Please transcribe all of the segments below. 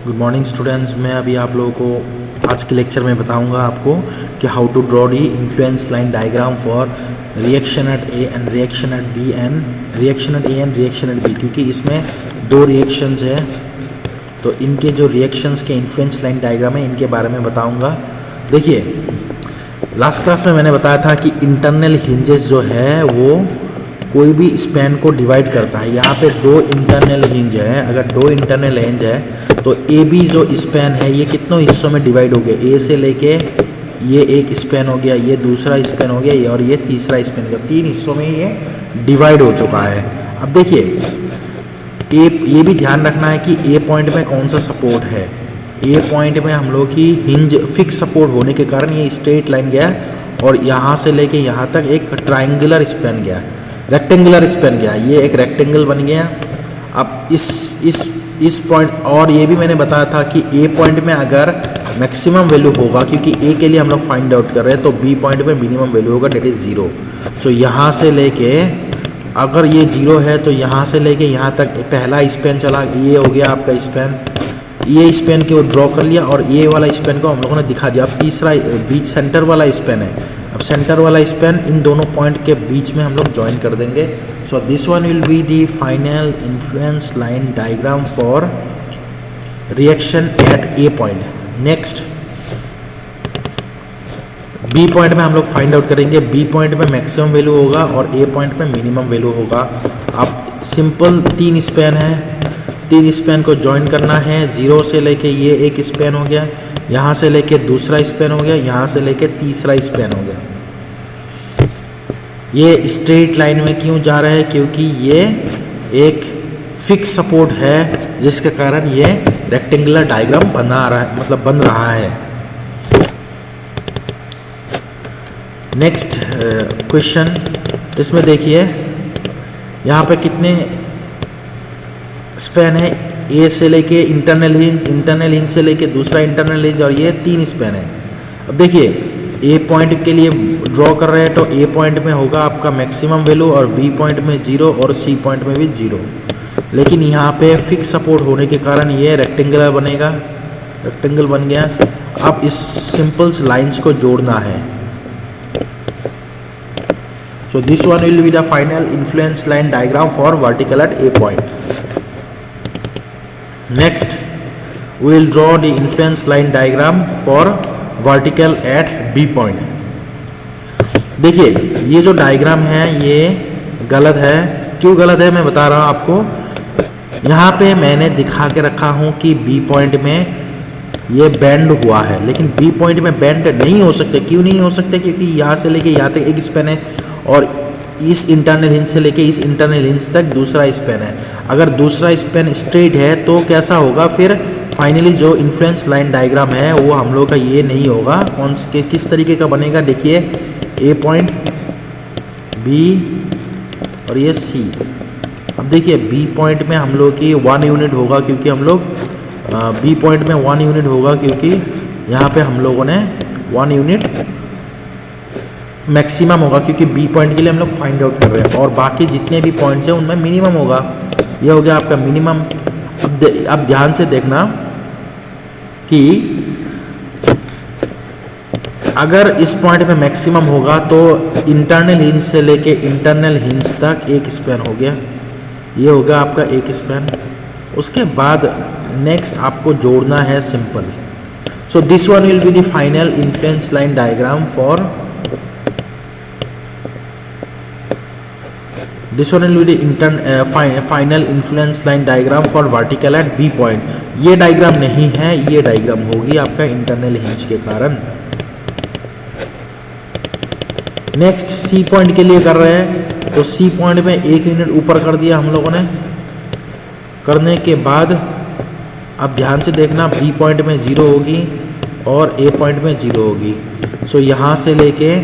Good morning students. मैं अभी आप लोगों को आज के लेक्चर में बताऊंगा आपको कि how to draw the influence line diagram for reaction at A and reaction at B and reaction at A and reaction at B, क्योंकि इसमें दो रिएक्शंस है तो इनके जो रिएक्शंस के इन्फ्लुएंस लाइन डायग्राम है इनके बारे में बताऊंगा। देखिए, लास्ट क्लास में मैंने बताया था कि इंटरनल हिंजेस जो है वो कोई भी स्पैन को डिवाइड करता है। यहाँ पे दो इंटरनल हिंज है, अगर दो इंटरनल हिंज है तो ए बी जो स्पैन है ये कितनों हिस्सों में डिवाइड हो गया। ए से लेके ये एक स्पैन हो गया, ये दूसरा स्पैन हो गया, और ये तीसरा स्पैन हो गया। तीन हिस्सों में ये डिवाइड हो चुका है। अब देखिए, ये भी ध्यान रखना है कि ए पॉइंट में कौन सा सपोर्ट है। ए पॉइंट में हम लोग की हिंज फिक्स सपोर्ट होने के कारण ये स्ट्रेट लाइन गया और यहाँ से लेके यहाँ तक एक ट्राइंगुलर स्पैन गया, रेक्टेंगुलर स्पैन गया, ये एक रेक्टेंगल बन गया। अब इस पॉइंट, और ये भी मैंने बताया था कि ए पॉइंट में अगर मैक्सिमम वैल्यू होगा, क्योंकि ए के लिए हम लोग फाइंड आउट कर रहे हैं, तो बी पॉइंट में मिनिमम वैल्यू होगा, डेट इज 0। सो यहाँ से लेके अगर ये 0 है तो यहाँ से लेके यहाँ तक पहला स्पैन चला, ये हो गया आपका स्पैन। ये स्पैन को ड्रॉ कर लिया और ये वाला स्पैन को हम लोगों ने दिखा दिया। अब तीसरा बीच सेंटर वाला स्पैन है। अब सेंटर वाला स्पैन इन दोनों पॉइंट के बीच में हम लोग ज्वाइन कर देंगे। So this one will be the final influence line diagram for reaction at A point. Next, B point में हम लोग फाइंड आउट करेंगे। बी पॉइंट में मैक्सिमम वैल्यू होगा और ए पॉइंट में मिनिमम वैल्यू होगा। अब सिंपल तीन स्पैन है, तीन स्पैन को ज्वाइन करना है। 0 से लेके ये एक स्पैन हो गया, यहाँ से लेके दूसरा स्पैन हो गया, यहाँ से लेके तीसरा स्पैन हो गया। ये स्ट्रेट लाइन में क्यों जा रहा है? क्योंकि ये एक फिक्स सपोर्ट है जिसके कारण ये रेक्टेंगुलर डायग्राम बना रहा है, मतलब बन रहा है। नेक्स्ट क्वेश्चन, इसमें देखिए यहाँ पे कितने स्पैन है। ए से लेके इंटरनल हिंज से लेके दूसरा इंटरनल हिंज, और ये 3 स्पैन है। अब देखिए, ए पॉइंट के लिए ड्रॉ कर रहे हैं तो ए पॉइंट में होगा आपका मैक्सिमम वैल्यू और बी पॉइंट में 0 और सी पॉइंट में भी 0। लेकिन यहाँ पे फिक्स सपोर्ट होने के कारण ये रेक्टेंगुलर बनेगा, रेक्टेंगल बन गया। अब इस सिंपल्स लाइंस को जोड़ना है। सो this one will be the final influence line diagram for vertical eight A point. Next, we will draw the influence line diagram for vertical at B point। देखिए, ये जो डायग्राम है ये गलत है। क्यों गलत है मैं बता रहा हूँ आपको। यहाँ पे मैंने दिखा के रखा हूँ कि B पॉइंट में ये बेंड हुआ है, लेकिन B पॉइंट में बेंड नहीं हो सकते। क्यों नहीं हो सकते? क्योंकि यहाँ से लेके यहाँ तक एक स्पैन है और इस इंटरनल हिंज से लेके इस इंटरनल हिंज तक दूसरा स्पैन है। अगर दूसरा स्पैन स्ट्रेट है तो कैसा होगा? फिर फाइनली जो इन्फ्लुएंस लाइन डायग्राम है वो हम लोग का ये नहीं होगा। कौन के किस तरीके का बनेगा? देखिए, ए पॉइंट, बी और ये सी। अब देखिए, बी पॉइंट में हम लोग की 1 यूनिट होगा, क्योंकि हम लोग बी पॉइंट में 1 यूनिट होगा, क्योंकि यहाँ पे हम लोगों ने 1 यूनिट मैक्सिमम होगा, क्योंकि बी पॉइंट के लिए हम लोग फाइंड आउट कर रहे हैं। और बाकी जितने भी पॉइंट्स हैं उनमें मिनिमम होगा। ये हो गया आपका मिनिमम। अब ध्यान से देखना कि अगर इस पॉइंट पे मैक्सिमम होगा तो इंटरनल हिंज से लेके इंटरनल हिंज तक एक स्पैन हो गया, ये हो गया आपका एक स्पैन। उसके बाद नेक्स्ट आपको जोड़ना है simple. So this one will be the final influence line diagram for this one will be the final influence line diagram for vertical at B point. ये डायग्राम नहीं है, ये डायग्राम होगी आपका इंटरनल हिंज के कारण। नेक्स्ट, सी पॉइंट के लिए कर रहे हैं तो सी पॉइंट में 1 यूनिट ऊपर कर दिया हम लोगों ने। करने के बाद अब ध्यान से देखना, बी पॉइंट में 0 होगी और ए पॉइंट में 0 होगी। सो यहाँ से लेके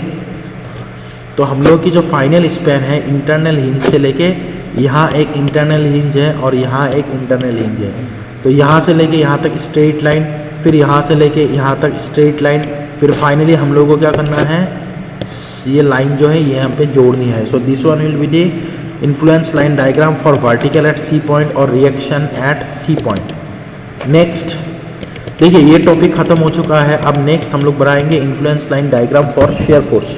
तो हम लोग की जो फाइनल स्पैन है इंटरनल हिंज से लेके यहाँ एक इंटरनल हिंज है और यहाँ एक इंटरनल हिंज है। तो यहाँ से लेके यहाँ तक स्ट्रेट लाइन, फिर यहाँ से लेके यहाँ तक स्ट्रेट लाइन, फिर फाइनली हम लोगों को क्या करना है? ये लाइन जो है ये यहाँ पे जोड़नी है। सो this one will be the influence line diagram for vertical at C point or reaction at C point. Next देखिए ये टॉपिक खत्म हो चुका है। अब नेक्स्ट हम लोग बनाएंगे influence line diagram for shear force.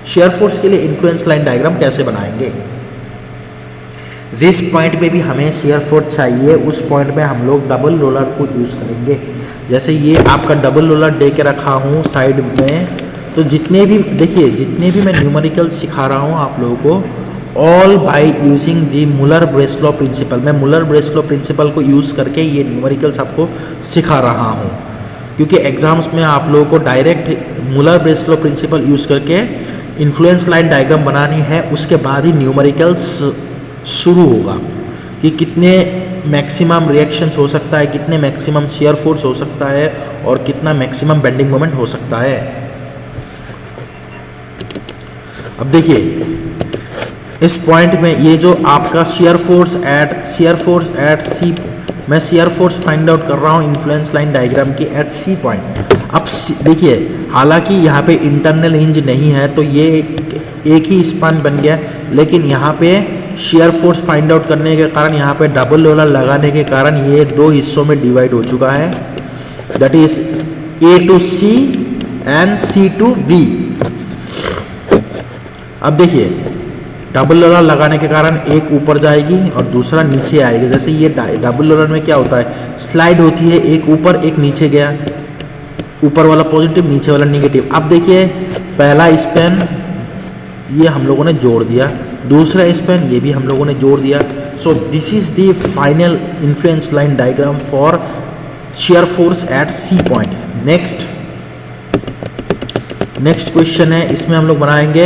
Shear force के लिए इन्फ्लुएंस लाइन डायग्राम कैसे बनाएंगे? जिस पॉइंट पे भी हमें शेयर फोर्स चाहिए उस पॉइंट पे हम लोग डबल रोलर को यूज़ करेंगे। जैसे ये आपका डबल रोलर दे के रखा हूँ साइड में, तो जितने भी देखिए जितने भी मैं न्यूमेरिकल सिखा रहा हूँ आप लोगों को, all by using the Muller Breslau principle. मैं मुलर ब्रेसलॉ प्रिंसिपल को यूज़ करके ये न्यूमेरिकल्स आपको सिखा रहा हूँ, क्योंकि एग्जाम्स में आप लोगों को डायरेक्ट मुलर ब्रेसलॉ प्रिंसिपल यूज़ करके इन्फ्लुएंस लाइन डायग्राम बनानी है। उसके बाद ही न्यूमेरिकल्स शुरू होगा कि कितने मैक्सिमम रिएक्शंस हो सकता है, कितने मैक्सिमम शेयर फोर्स हो सकता है और कितना मैक्सिमम बेंडिंग मोमेंट हो सकता है। अब देखिए इस पॉइंट में ये जो आपका शेयर फोर्स एट सी, मैं शेयर फोर्स फाइंड आउट कर रहा हूँ इन्फ्लुएंस लाइन डायग्राम की एट सी पॉइंट। अब देखिए हालांकि यहाँ पे इंटरनल हिंज नहीं है तो ये एक ही स्पैन बन गया, लेकिन यहाँ पे शेयर फोर्स फाइंड आउट करने के कारण यहाँ पे डबल रोलर लगाने के कारण ये दो हिस्सों में डिवाइड हो चुका है, that is A to C and C to B. अब देखिए डबल रोलर लगाने के कारण एक ऊपर जाएगी और दूसरा नीचे आएगा। जैसे ये डबल रोलर में क्या होता है, स्लाइड होती है, एक ऊपर एक नीचे गया, ऊपर वाला पॉजिटिव नीचे वाला निगेटिव। अब देखिए पहला स्पैन ये हम लोगों ने जोड़ दिया, दूसरा स्पैन ये भी हम लोगों ने जोड़ दिया। So this is the final influence line diagram for shear force at C point. Next question है, इसमें हम लोग बनाएंगे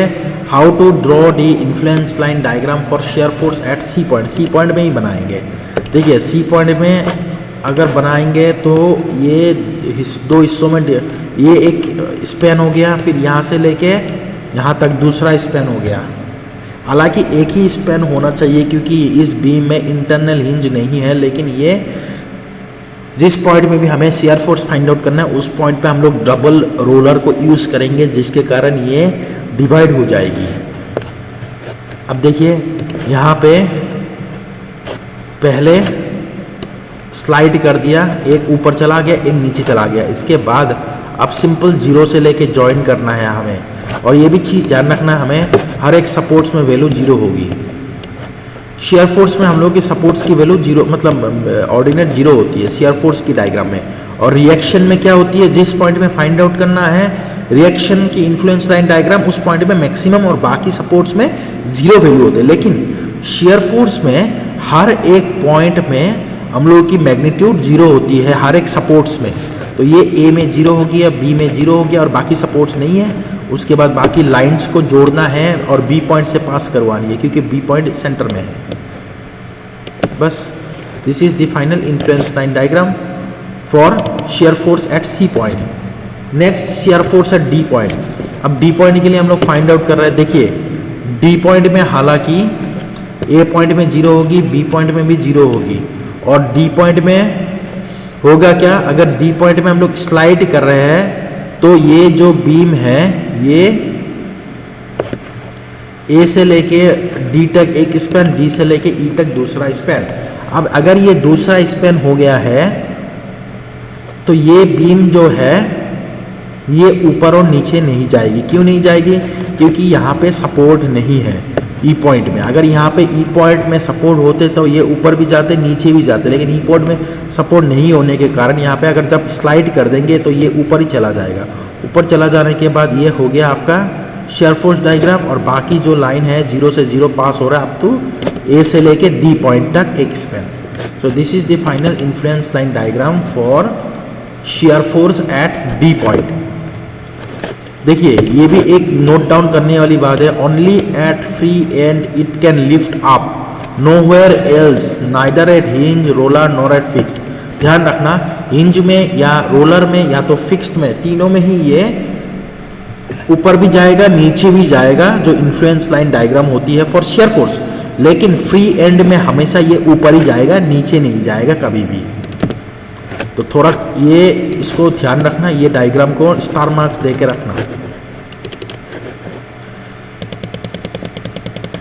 how to draw the influence line diagram for shear force at C point. C point में ही बनाएंगे। देखिए सी point में अगर बनाएंगे तो ये दो हिस्सों में, ये एक स्पैन हो गया, फिर यहाँ से लेके यहाँ तक दूसरा स्पैन हो गया। हालांकि एक ही स्पैन होना चाहिए क्योंकि इस बीम में इंटरनल हिंज नहीं है, लेकिन ये जिस पॉइंट में भी हमें शेयर फोर्स फाइंड आउट करना है उस पॉइंट पे हम लोग डबल रोलर को यूज़ करेंगे, जिसके कारण ये डिवाइड हो जाएगी। अब देखिए यहाँ पे पहले स्लाइड कर दिया, एक ऊपर चला गया एक नीचे चला गया। इसके बाद अब सिंपल जीरो से लेके ज्वाइन करना है हमें, और ये भी चीज़ ध्यान रखना है हमें, हर एक सपोर्ट्स में वैल्यू जीरो होगी। शेयर फोर्स में हम लोग की सपोर्ट्स की वैल्यू जीरो, मतलब ऑर्डिनेट जीरो होती है शेयर फोर्स की डायग्राम में। और रिएक्शन में क्या होती है, जिस पॉइंट में फाइंड आउट करना है रिएक्शन की इन्फ्लुएंस लाइन डायग्राम, उस पॉइंट में मैक्सिमम और बाकी सपोर्ट्स में जीरो वैल्यू होते हैं। लेकिन शेयर फोर्स में हर एक पॉइंट में हम लोगों की मैग्नीट्यूड जीरो होती है, हर एक सपोर्ट्स में। तो ये ए में जीरो हो गया, बी में जीरो हो गया और बाकी सपोर्ट्स नहीं है। उसके बाद बाकी लाइंस को जोड़ना है और बी पॉइंट से पास करवानी है क्योंकि बी पॉइंट सेंटर में है। बस this is the final influence line diagram for shear force at C point. Next shear force at D point. अब डी पॉइंट के लिए हम लोग फाइंड आउट कर रहे हैं। देखिए डी पॉइंट में हालांकि ए पॉइंट में जीरो होगी, बी पॉइंट में भी जीरो होगी, और डी पॉइंट में होगा क्या, अगर डी पॉइंट में हम लोग स्लाइड कर रहे हैं तो ये जो बीम है ये ए से लेके डी तक एक स्पैन, डी से लेके ई तक दूसरा स्पैन। अब अगर ये दूसरा स्पैन हो गया है तो ये बीम जो है ये ऊपर और नीचे नहीं जाएगी। क्यों नहीं जाएगी, क्योंकि यहाँ पे सपोर्ट नहीं है ई पॉइंट में। अगर यहाँ पे ई पॉइंट में सपोर्ट होते तो ये ऊपर भी जाते नीचे भी जाते, लेकिन ई पॉइंट में सपोर्ट नहीं होने के कारण यहाँ पे अगर जब स्लाइड कर देंगे तो ये ऊपर ही चला जाएगा। ऊपर चला जाने के बाद ये हो गया आपका शेयर फोर्स डायग्राम, और बाकी जो लाइन है जीरो से जीरो पास हो रहा है अप टू ए से लेके डी पॉइंट तक एक span. So this is the final influence line diagram for shear force at D point. देखिए ये भी एक नोट डाउन करने वाली बात है, only at free and it can lift up, nowhere else, neither at hinge, roller nor at fix. ध्यान रखना हिंज में या रोलर में या तो फिक्स्ड में, तीनों में ही ये ऊपर भी जाएगा नीचे भी जाएगा, जो इन्फ्लुएंस लाइन डायग्राम होती है फॉर शेयर फोर्स। लेकिन फ्री एंड में हमेशा ये ऊपर ही जाएगा, नीचे नहीं जाएगा कभी भी। तो थोड़ा ये इसको ध्यान रखना, ये डायग्राम को स्टार मार्क्स दे के रखना।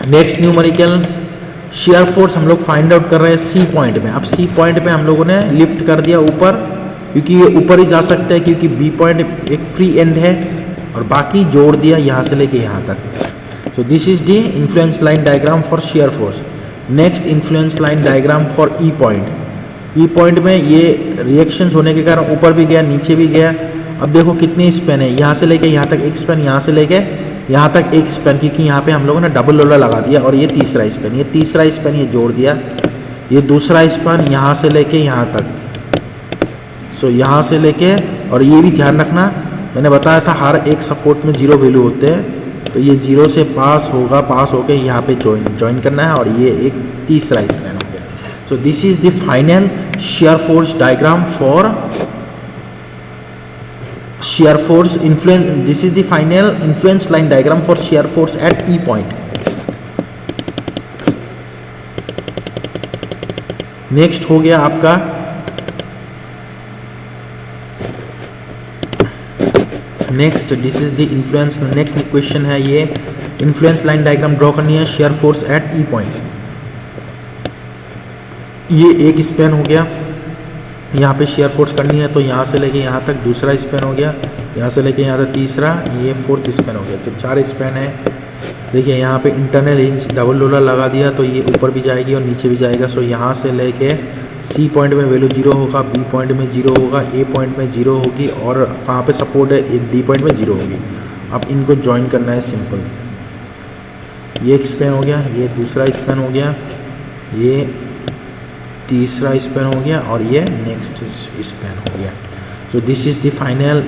नेक्स्ट न्यूमेरिकल, शेयर फोर्स हम लोग फाइंड आउट कर रहे हैं सी पॉइंट में। अब सी पॉइंट में हम लोगों ने लिफ्ट कर दिया ऊपर, क्योंकि ये ऊपर ही जा सकता है, क्योंकि बी पॉइंट एक फ्री एंड है, और बाकी जोड़ दिया यहाँ से लेके यहाँ तक। सो this is the influence line diagram for shear force. Next influence line diagram for E point. E point में ये रिएक्शंस होने के कारण ऊपर भी गया, नीचे भी गया। अब देखो कितने स्पेन है, यहाँ से लेके यहाँ तक एक स्पेन, यहाँ से लेके यहाँ तक एक स्पेन, क्योंकि यहाँ पे हम लोगों ने डबल रोलर लगा दिया, और ये तीसरा स्पेन, ये तीसरा स्पेन ये जोड़ दिया, ये दूसरा स्पेन यहाँ से लेके यहाँ तक। सो यहाँ से लेके, और ये भी ध्यान रखना, मैंने बताया था हर एक सपोर्ट में 0 वैल्यू होते हैं, तो ये 0 से पास होगा, पास होके यहाँ पे ज्वाइन करना है, और ये एक तीसरा स्पेन हो गया। सो this is the final shear force diagram for shear force influence. This is the final influence line diagram for shear force at E point. Next हो गया आपका next, this is the influence. Next question है, ये influence line diagram draw करनी है share force eight ई point. ये एक Spain हो गया, यहाँ पे शेयर फोर्स करनी है, तो यहाँ से लेके यहाँ तक दूसरा स्पेन हो गया, यहाँ से लेके यहाँ तक तीसरा, ये फोर्थ स्पेन हो गया, तो 4 स्पेन है। देखिए यहाँ पे इंटरनल हिंज डबल रोलर लगा दिया, तो ये ऊपर भी जाएगी और नीचे भी जाएगा। सो यहाँ से लेके सी पॉइंट में वैल्यू 0 होगा, बी पॉइंट में 0 होगा, ए पॉइंट में 0 होगी, और कहाँ पे सपोर्ट है डी पॉइंट में 0 होगी। अब इनको ज्वाइन करना है सिंपल। ये एक स्पेन हो गया, ये दूसरा स्पेन हो गया, ये तीसरा स्पेन हो गया, और ये नेक्स्ट स्पेन हो गया। सो this is the final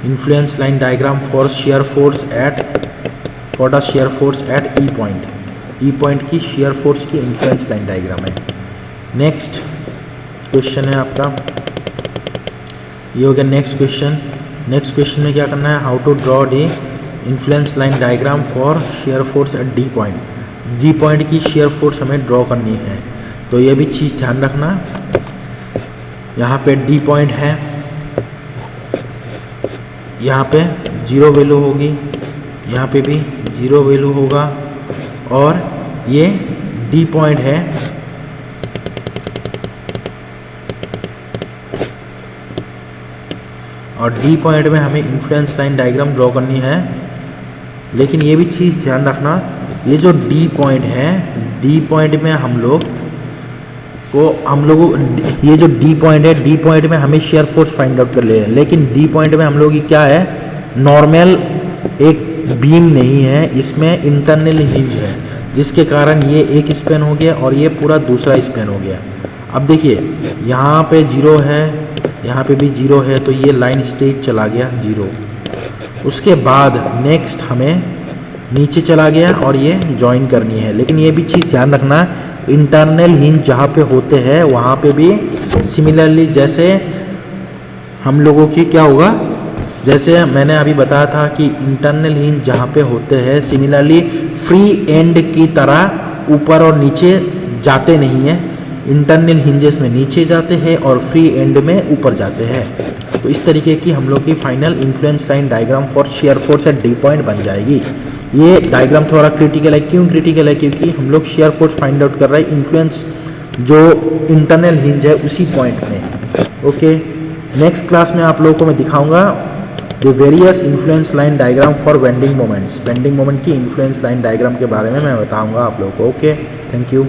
influence line diagram for shear force at the share force eight E point. E point की शेयर फोर्स की इन्फ्लुएंस लाइन डायग्राम है। नेक्स्ट क्वेश्चन है आपका, ये हो गया नेक्स्ट क्वेश्चन। नेक्स्ट क्वेश्चन में क्या करना है, how to draw the influence line diagram for shear force at D point. D point की शेयर फोर्स हमें ड्रॉ करनी है, तो ये भी चीज़ ध्यान रखना। यहाँ पे डी पॉइंट है, यहाँ पे 0 वैल्यू होगी, यहाँ पे भी 0 वैल्यू होगा, और ये डी पॉइंट है, और डी पॉइंट में हमें इन्फ्लुएंस लाइन डायग्राम ड्रॉ करनी है। लेकिन ये भी चीज़ ध्यान रखना, ये जो डी पॉइंट है, डी पॉइंट में हम लोग ये जो डी पॉइंट है, डी पॉइंट में हमें शेयर फोर्स फाइंड आउट कर ले, लेकिन डी पॉइंट में हम लोग की क्या है, नॉर्मल एक बीम नहीं है, इसमें इंटरनल हिंज है, जिसके कारण ये एक स्पेन हो गया और ये पूरा दूसरा स्पेन हो गया। अब देखिए यहाँ पे 0 है, यहाँ पे भी 0 है, तो ये लाइन स्ट्रेट चला गया 0। उसके बाद नेक्स्ट हमें नीचे चला गया और ये ज्वाइन करनी है। लेकिन ये भी चीज़ ध्यान रखना, इंटरनल हिंज जहाँ पे होते हैं वहाँ पे भी सिमिलरली, जैसे हम लोगों की क्या होगा, जैसे मैंने अभी बताया था कि इंटरनल हिंज जहाँ पे होते हैं सिमिलरली फ्री एंड की तरह ऊपर और नीचे जाते नहीं हैं। इंटरनल हिंजेस में नीचे जाते हैं और फ्री एंड में ऊपर जाते हैं। तो इस तरीके की हम लोग की final influence line diagram for shear force at D point बन जाएगी। ये डायग्राम थोड़ा क्रिटिकल है। क्यों क्रिटिकल है? क्योंकि हम लोग शेयर फोर्स फाइंड आउट कर रहे हैं इन्फ्लुएंस जो इंटरनल हिंज है उसी पॉइंट में। ओके, नेक्स्ट क्लास में आप लोगों को मैं दिखाऊंगा the various influence line diagram for bending moments. Bending moment की इन्फ्लुएंस लाइन डायग्राम के बारे में मैं बताऊंगा आप लोगों को। Okay, thank you.